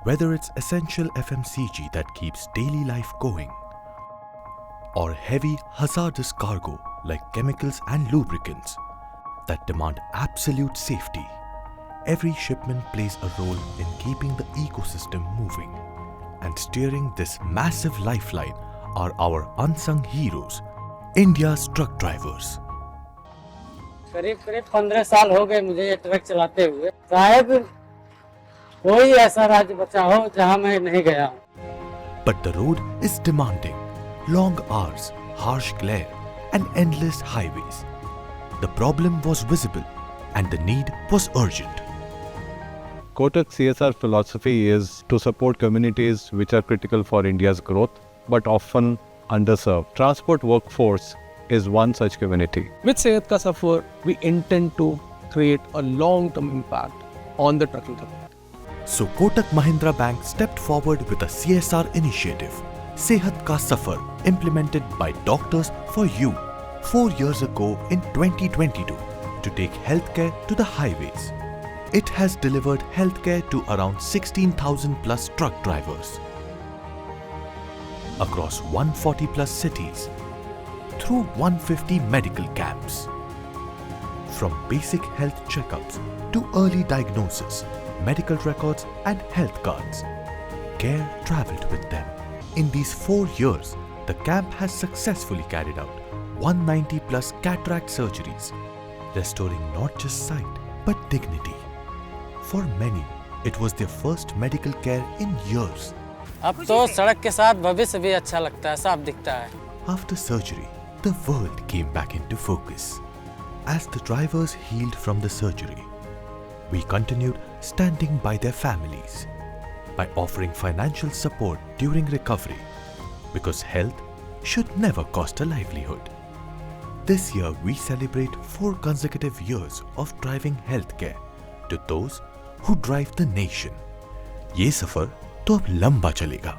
Whether it's essential FMCG that keeps daily life going, or heavy hazardous cargo like chemicals and lubricants that demand absolute safety, every shipment plays a role in keeping the ecosystem moving. And steering this massive lifeline are our unsung heroes, India's truck drivers. करीब 15 साल हो गए मुझे ये truck चलाते हुए। शायद कोई ऐसा राज्य बचा हो जहां मैं नहीं गया हूं। But the road is demanding, long hours, harsh glare, and endless highways. The problem was visible, and the need was urgent. Kotak CSR philosophy is to support communities which are critical for India's growth, but often underserved. Transport workforce is one such community. With Sehat Ka Safar, we intend to create a long-term impact on the trucking community. So Kotak Mahindra Bank stepped forward with a CSR initiative, Sehat Ka Safar, implemented by Doctors for You 4 years ago in 2022 to take healthcare to the highways. It has delivered healthcare to around 16,000 plus truck drivers across 140 plus cities through 150 medical camps. From basic health checkups to early diagnosis, medical records and health cards, care travelled with them. In these 4 years, the camp has successfully carried out 190 plus cataract surgeries, restoring not just sight but dignity. For many, it was their first medical care in years. अब तो सड़क के साथ भविष्य भी अच्छा लगता है, साफ दिखता है। After surgery, the world came back into focus. As the drivers healed from the surgery, we continued standing by their families by offering financial support during recovery, because health should never cost a livelihood. This year we celebrate 4 consecutive years of driving healthcare to those who drive the nation. ये सफर तो अब लंबा चलेगा।